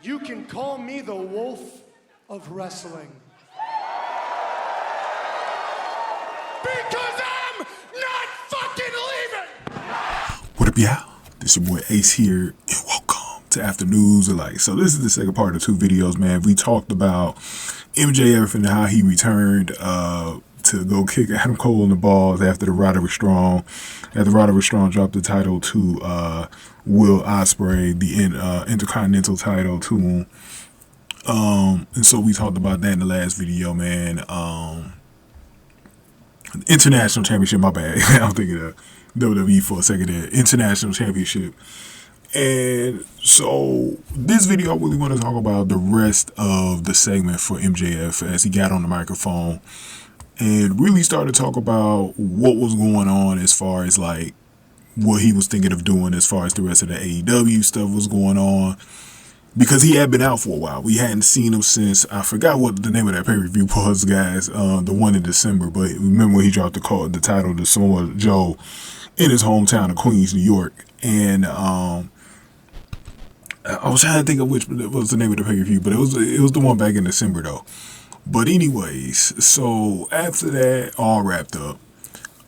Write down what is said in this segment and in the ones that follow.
You can call me the wolf of wrestling. Because I'm not fucking leaving! What up, y'all? This your boy Ace here, and welcome to After News Alike. So this is the second part of 2 videos, man. We talked about MJF and how he returned to go kick Adam Cole in the balls after the Roderick Strong. After Roderick Strong dropped the title to Will Ospreay, the Intercontinental title to him. And so we talked about that in the last video, man. International Championship, my bad. I'm thinking of WWE for a second there. International Championship. And so this video, I really want to talk about the rest of the segment for MJF as he got on the microphone and really started to talk about what was going on as far as like what he was thinking of doing as far as the rest of the AEW stuff was going on. Because he had been out for a while. We hadn't seen him since, I forgot what the name of that pay-per-view was, guys. The one in December. But remember when he dropped the title to Samoa Joe in his hometown of Queens, New York. And I was trying to think of which was the name of the pay-per-view. But it was the one back in December, though. But anyways, so after that all wrapped up,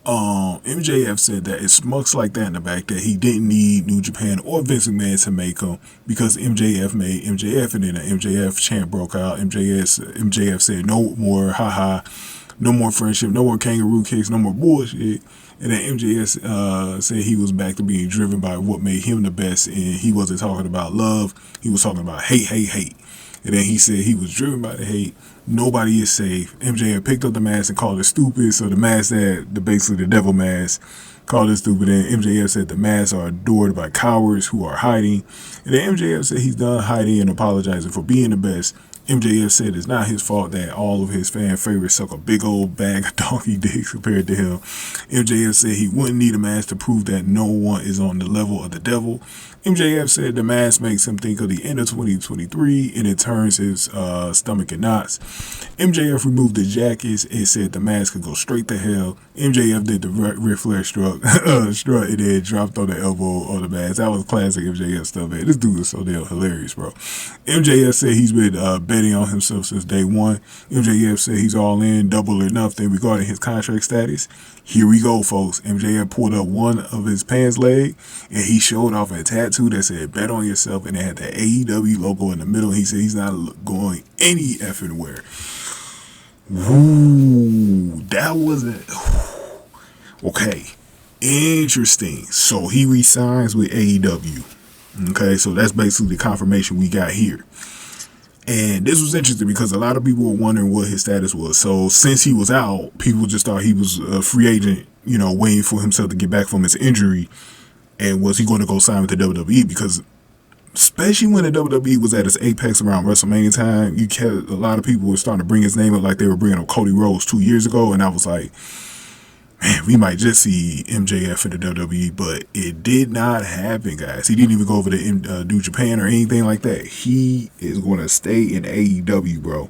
MJF said that it smucks like that in the back that he didn't need New Japan or Vince McMahon to make him because MJF made MJF, and then the MJF chant broke out. MJF said no more haha, no more friendship, no more kangaroo kicks, no more bullshit. And then MJF said he was back to being driven by what made him the best, and he wasn't talking about love, he was talking about hate, hate, hate. And then he said he was driven by the hate. Nobody is safe. MJF picked up the mask and called it stupid. So the mask basically the devil mask, called it stupid. And MJF said the masks are adored by cowards who are hiding. And then MJF said he's done hiding and apologizing for being the best. MJF said it's not his fault that all of his fan favorites suck a big old bag of donkey dicks compared to him. MJF said he wouldn't need a mask to prove that no one is on the level of the devil. MJF said the mask makes him think of the end of 2023 and it turns his stomach in knots. MJF removed the jackets and said the mask could go straight to hell. MJF did the Ric Flair strut and then dropped on the elbow on the mask. That was classic MJF stuff, man. This dude is so damn hilarious, bro. MJF said he's been betting on himself since day one. MJF said he's all in, double or nothing regarding his contract status. Here we go, folks. MJF pulled up one of his pants leg and he showed off a tattoo that said bet on yourself, and it had the AEW logo in the middle. He said he's not going any effing where. Ooh, that wasn't okay. Interesting. So he resigns with AEW. Okay, so that's basically the confirmation we got here. And this was interesting because a lot of people were wondering what his status was. So since he was out, people just thought he was a free agent, you know, waiting for himself to get back from his injury. And was he going to go sign with the WWE? Because especially when the WWE was at its apex around WrestleMania time, a lot of people were starting to bring his name up like they were bringing up Cody Rhodes 2 years ago. And I was like, man, we might just see MJF in the WWE, but it did not happen, guys. He didn't even go over to New Japan or anything like that. He is going to stay in AEW, bro.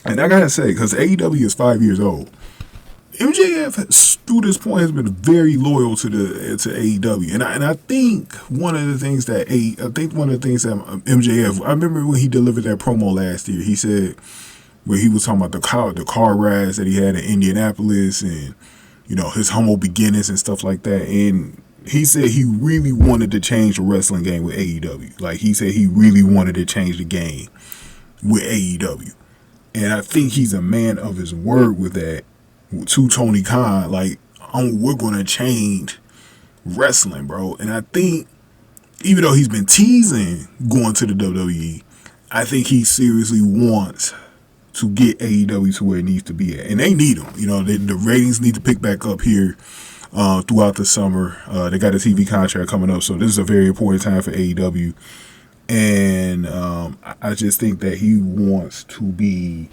And I gotta say, because AEW is 5 years old, MJF through this point has been very loyal to AEW, and I think one of the things that MJF, I remember when he delivered that promo last year, he said, where he was talking about the car rides that he had in Indianapolis and, you know, his humble beginnings and stuff like that. And he said he really wanted to change the wrestling game with AEW. Like, he said he really wanted to change the game with AEW. And I think he's a man of his word with that to Tony Khan. Like, we're going to change wrestling, bro. And I think, even though he's been teasing going to the WWE, I think he seriously wants to get AEW to where it needs to be at. And they need them. You know, the ratings need to pick back up here throughout the summer. They got a TV contract coming up, so this is a very important time for AEW. And I just think that he wants to be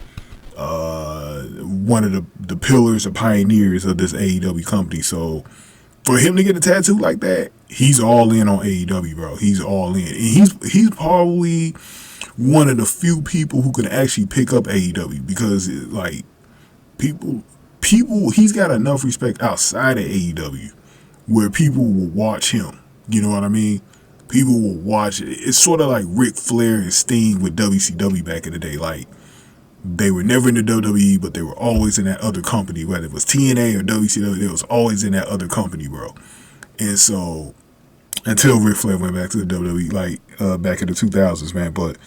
one of the pillars or pioneers of this AEW company. So for him to get a tattoo like that, he's all in on AEW, bro. He's all in. And he's probably one of the few people who can actually pick up AEW because, like, people, he's got enough respect outside of AEW where people will watch him. You know what I mean? people will watch it. It's sort of like Ric Flair and Sting with WCW back in the day. Like, they were never in the WWE, but they were always in that other company, whether it was TNA or WCW. They was always in that other company, bro. And so, until Ric Flair went back to the WWE, like back in the 2000s, man. But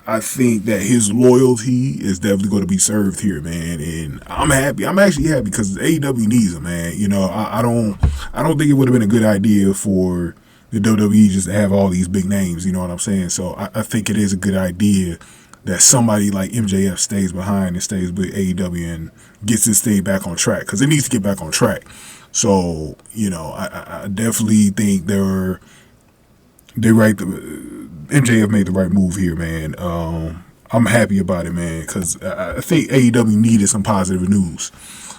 I think that his loyalty is definitely going to be served here, man. And I'm happy. I'm actually happy because AEW needs him, man. You know, I don't think it would have been a good idea for the WWE just to have all these big names. You know what I'm saying? So I think it is a good idea that somebody like MJF stays behind and stays with AEW and gets this thing back on track, because it needs to get back on track. So, you know, I definitely think MJF made the right move here, man. I'm happy about it, man, because I think AEW needed some positive news.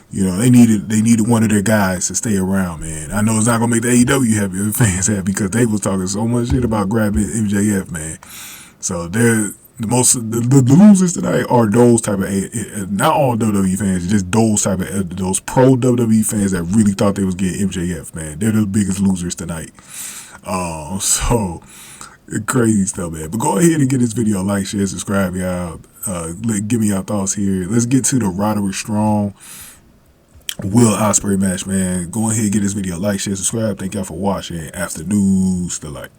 You know, they needed one of their guys to stay around, man. I know it's not gonna make the AEW happy, the fans happy, because they was talking so much shit about grabbing MJF, man. So the losers tonight are those type of, not all WWE fans, just those type of, those pro WWE fans that really thought they was getting MJF, man. They're the biggest losers tonight. So crazy stuff, man. But go ahead and get this video a like, share, subscribe, y'all. Give me your thoughts here. Let's get to the Roderick Strong Will Ospreay match, man. Go ahead and get this video a like, share, subscribe. Thank y'all for watching. After news, the like.